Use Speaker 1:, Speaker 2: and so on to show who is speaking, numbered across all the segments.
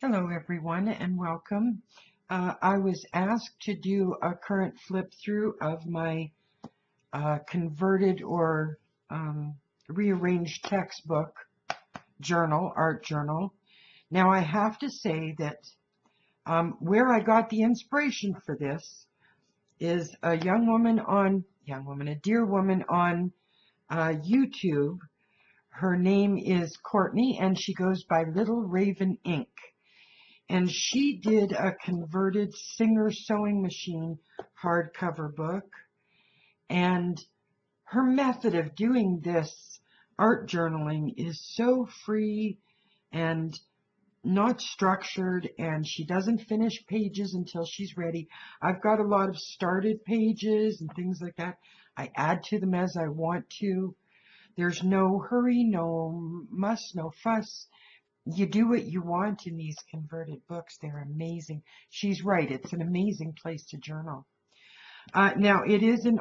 Speaker 1: Hello, everyone, and welcome. I was asked to do a current flip through of my converted or rearranged textbook journal, art journal. Now, I have to say that where I got the inspiration for this is a a dear woman on YouTube. Her name is Courtney, and she goes by Little Raven Ink. And she did a converted Singer sewing machine hardcover book. And her method of doing this art journaling is so free and not structured, and she doesn't finish pages until she's ready. I've got a lot of started pages and things like that. I add to them as I want to. There's no hurry, no muss, no fuss. You do what you want in these converted books. They're amazing. She's right. It's an amazing place to journal. Now, it is an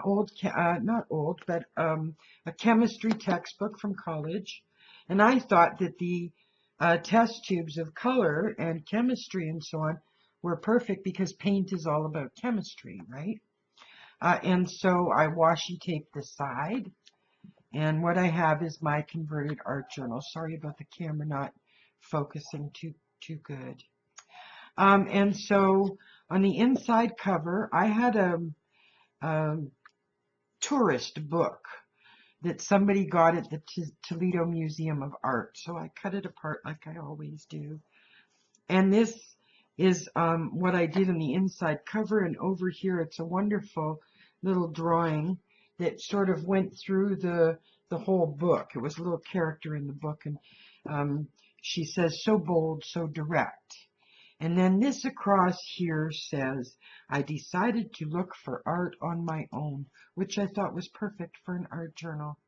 Speaker 1: not old, but a chemistry textbook from college. And I thought that the test tubes of color and chemistry and so on were perfect because paint is all about chemistry, right? And so I washi taped the side. And what I have is my converted art journal. Sorry about the camera not focusing too good. And so on the inside cover, I had a tourist book that somebody got at the Toledo Museum of Art. So I cut it apart like I always do. And this is what I did on the inside cover. And over here, it's a wonderful little drawing that sort of went through the whole book. It was a little character in the book, and she says, "So bold, so direct." And then this across here says, "I decided to look for art on my own," which I thought was perfect for an art journal.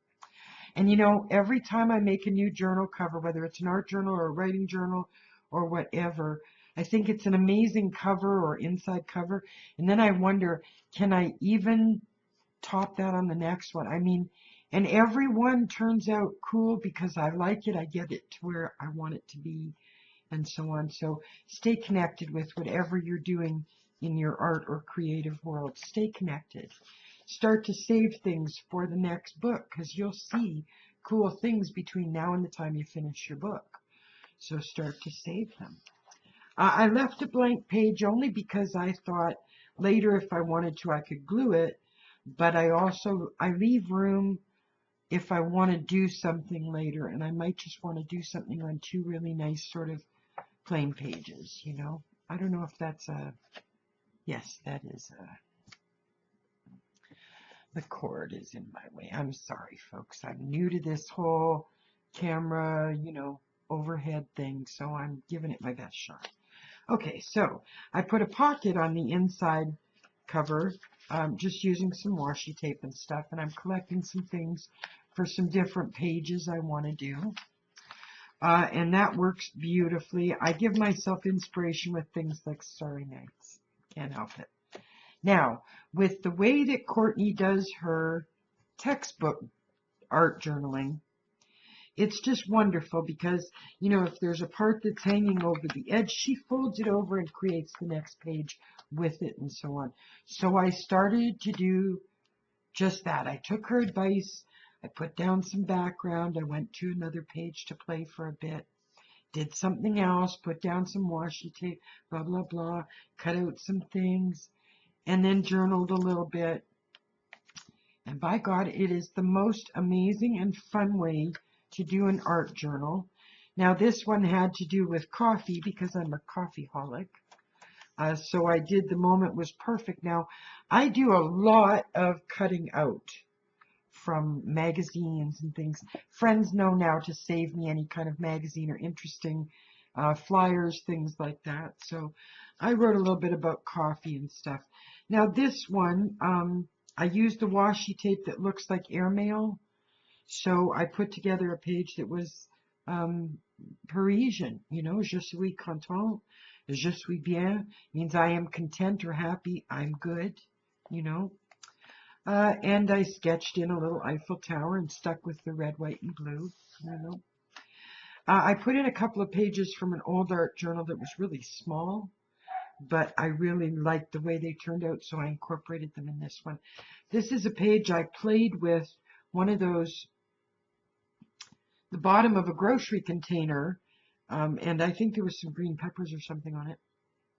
Speaker 1: And you know, every time I make a new journal cover, whether it's an art journal or a writing journal or whatever, I think it's an amazing cover or inside cover. And then I wonder, can I even top that on the next one? I mean, and every one turns out cool because I like it. I get it to where I want it to be and so on. So stay connected with whatever you're doing in your art or creative world. Stay connected. Start to save things for the next book because you'll see cool things between now and the time you finish your book. So start to save them. I left a blank page only because I thought later if I wanted to I could glue it, but I leave room if I want to do something later, and I might just want to do something on two really nice sort of plain pages, you know. I don't know if that's yes, that is the cord is in my way. I'm sorry, folks. I'm new to this whole camera, overhead thing, so I'm giving it my best shot. Okay, so I put a pocket on the inside cover, just using some washi tape and stuff, and I'm collecting some things for some different pages I want to do. And that works beautifully. I give myself inspiration with things like Starry Nights. Can't help it. Now, with the way that Courtney does her textbook art journaling, it's just wonderful because, if there's a part that's hanging over the edge, she folds it over and creates the next page with it and so on. So I started to do just that. I took her advice. I put down some background. I went to another page to play for a bit. Did something else, put down some washi tape, blah, blah, blah, cut out some things, and then journaled a little bit. And by God, it is the most amazing and fun way to do an art journal. Now, this one had to do with coffee because I'm a coffeeholic. So I did The Moment Was Perfect. Now, I do a lot of cutting out from magazines and things. Friends know now to save me any kind of magazine or interesting flyers, things like that. So I wrote a little bit about coffee and stuff. Now this one, I used the washi tape that looks like airmail. So I put together a page that was Parisian, je suis content, je suis bien, means I am content or happy, I'm good, and I sketched in a little Eiffel Tower and stuck with the red, white, and blue. I put in a couple of pages from an old art journal that was really small, but I really liked the way they turned out, so I incorporated them in this one. This is a page I played with one of those, the bottom of a grocery container, and I think there was some green peppers or something on it.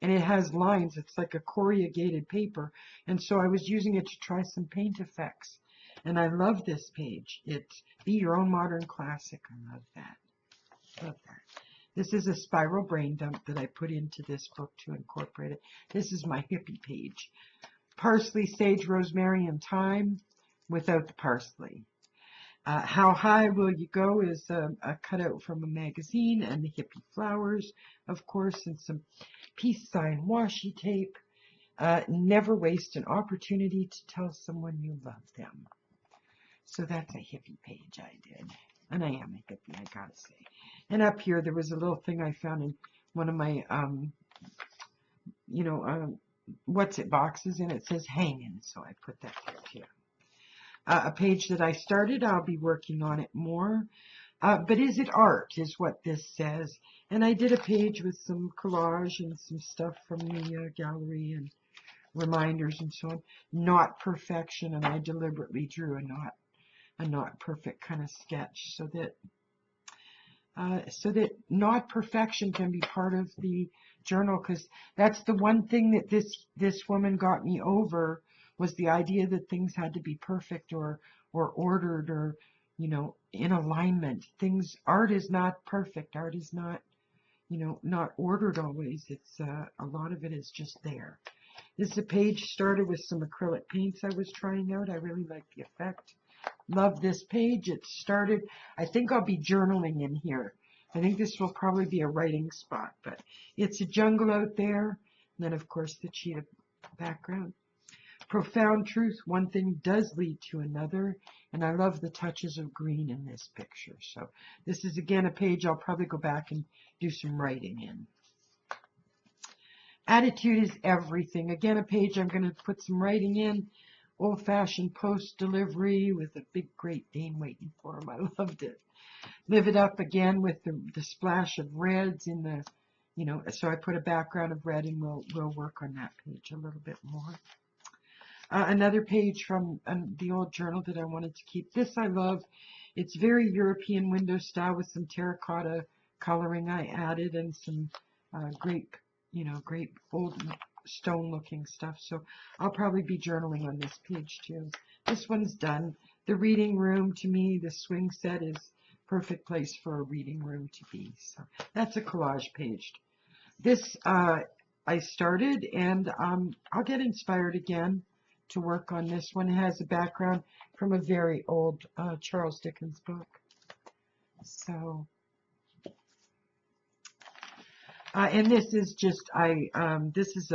Speaker 1: And it has lines. It's like a corrugated paper. And so I was using it to try some paint effects. And I love this page. It's Be Your Own Modern Classic. I love that. Love that. This is a spiral brain dump that I put into this book to incorporate it. This is my hippie page. Parsley, sage, rosemary, and thyme without the parsley. How High Will You Go is a cutout from a magazine, and the hippie flowers, of course, and some peace sign washi tape. Never waste an opportunity to tell someone you love them. So that's a hippie page I did. And I am a hippie, I gotta say. And up here, there was a little thing I found in one of my, what's it boxes, and it says hanging. So I put that there too. A page that I started, I'll be working on it more. But is it art, is what this says. And I did a page with some collage and some stuff from the gallery and reminders and so on. Not perfection, and I deliberately drew a not perfect kind of sketch so that not perfection can be part of the journal, because that's the one thing that this woman got me over, was the idea that things had to be perfect or ordered or, in alignment. Art is not perfect. Art is not, not ordered always. It's a lot of it is just there. This page started with some acrylic paints I was trying out. I really like the effect. Love this page. It started, I think I'll be journaling in here. I think this will probably be a writing spot, but it's a jungle out there. And then, of course, the cheetah background. Profound truth, one thing does lead to another, and I love the touches of green in this picture. So this is, again, a page I'll probably go back and do some writing in. Attitude is everything. Again, a page I'm going to put some writing in. Old-fashioned post delivery with a big Great Dane waiting for him. I loved it. Live it up again with the splash of reds in the, so I put a background of red, and we'll work on that page a little bit more. Another page from the old journal that I wanted to keep. This I love. It's very European window style with some terracotta coloring I added and some great old stone looking stuff. So I'll probably be journaling on this page too. This one's done. The reading room, to me, the swing set is perfect place for a reading room to be. So that's a collage page. This I started, and I'll get inspired again to work on this one. It has a background from a very old Charles Dickens book. So, and this is just, this is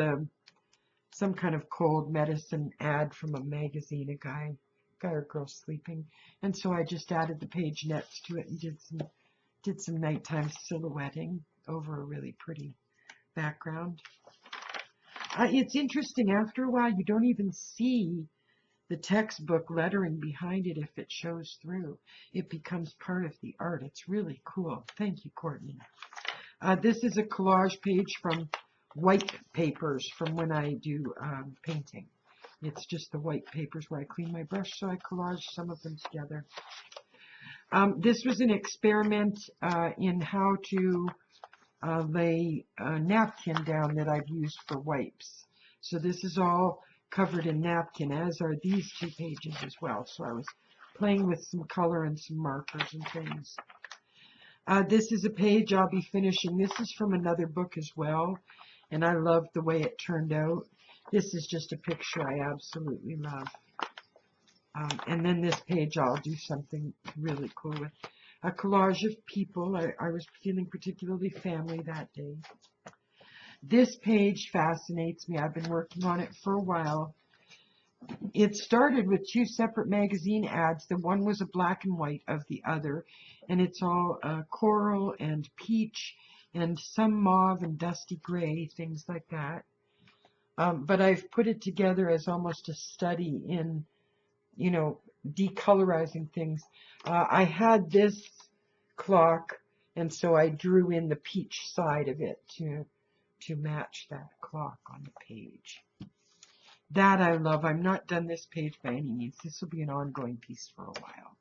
Speaker 1: some kind of cold medicine ad from a magazine, a guy or girl sleeping. And so I just added the page next to it and did some nighttime silhouetting over a really pretty background. It's interesting, after a while you don't even see the textbook lettering behind it if it shows through. It becomes part of the art. It's really cool. Thank you, Courtney. This is a collage page from white papers from when I do painting. It's just the white papers where I clean my brush, so I collage some of them together. This was an experiment in how to lay a napkin down that I've used for wipes. So this is all covered in napkin, as are these two pages as well. So I was playing with some color and some markers and things. This is a page I'll be finishing. This is from another book as well, and I love the way it turned out. This is just a picture I absolutely love. And then this page I'll do something really cool with. A collage of people. I was feeling particularly family that day. This page fascinates me. I've been working on it for a while. It started with two separate magazine ads. The one was a black and white of the other, and it's all coral and peach and some mauve and dusty gray, things like that. But I've put it together as almost a study in, decolorizing things. I had this clock, And so I drew in the peach side of it to match that clock on the page. That I love. I'm not done this page by any means. This will be an ongoing piece for a while.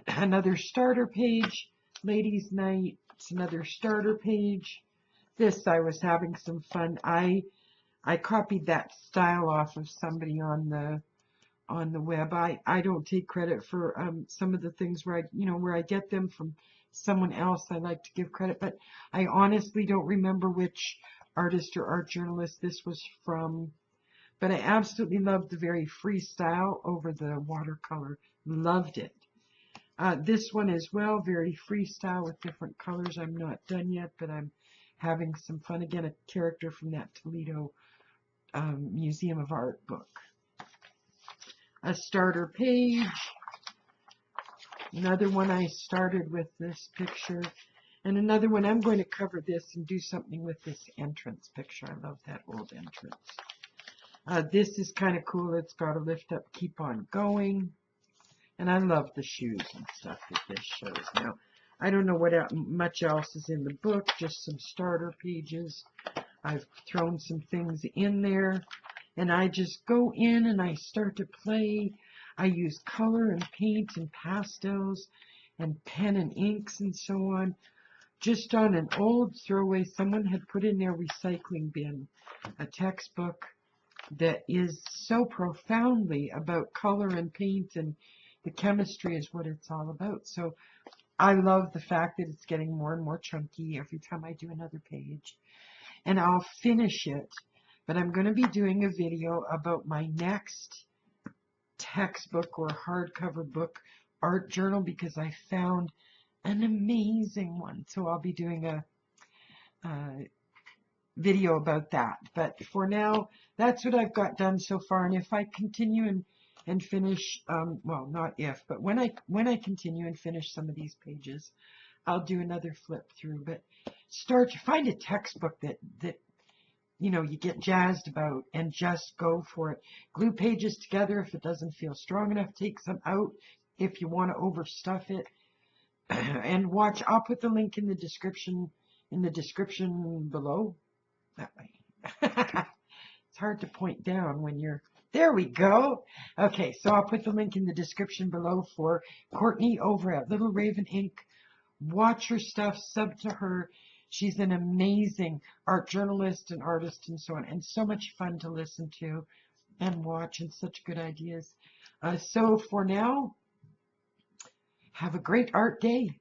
Speaker 1: Another starter page, Ladies' Night. It's another starter page. This, I was having some fun. I copied that style off of somebody on the web. I don't take credit for some of the things where I get them from someone else. I like to give credit, but I honestly don't remember which artist or art journalist this was from. But I absolutely loved the very freestyle over the watercolor. Loved it. This one as well, very freestyle with different colors. I'm not done yet, but I'm having some fun. Again, a character from that Toledo Museum of Art book. A starter page. Another one I started with this picture. And another one, I'm going to cover this and do something with this entrance picture. I love that old entrance. This is kind of cool. It's got a lift up, keep on going. And I love the shoes and stuff that this shows. Now, I don't know what much else is in the book, just some starter pages. I've thrown some things in there. And I just go in and I start to play. I use color and paint and pastels and pen and inks and so on. Just on an old throwaway, someone had put in their recycling bin a textbook that is so profoundly about color and paint, and the chemistry is what it's all about. So I love the fact that it's getting more and more chunky every time I do another page. And I'll finish it, but I'm going to be doing a video about my next textbook or hardcover book art journal, because I found an amazing one. So I'll be doing a video about that. But for now, that's what I've got done so far. And if I continue and finish, well, not if, but when I continue and finish some of these pages, I'll do another flip through. But find a textbook that you get jazzed about and just go for it. Glue pages together if it doesn't feel strong enough. Take some out if you want to overstuff it. And watch. I'll put the link in the description below. That way. It's hard to point down when you're. There we go. Okay, so I'll put the link in the description below for Courtney over at Little Raven Ink. Watch her stuff. Sub to her. She's an amazing art journalist and artist and so on, and so much fun to listen to and watch, and such good ideas. So for now, have a great art day.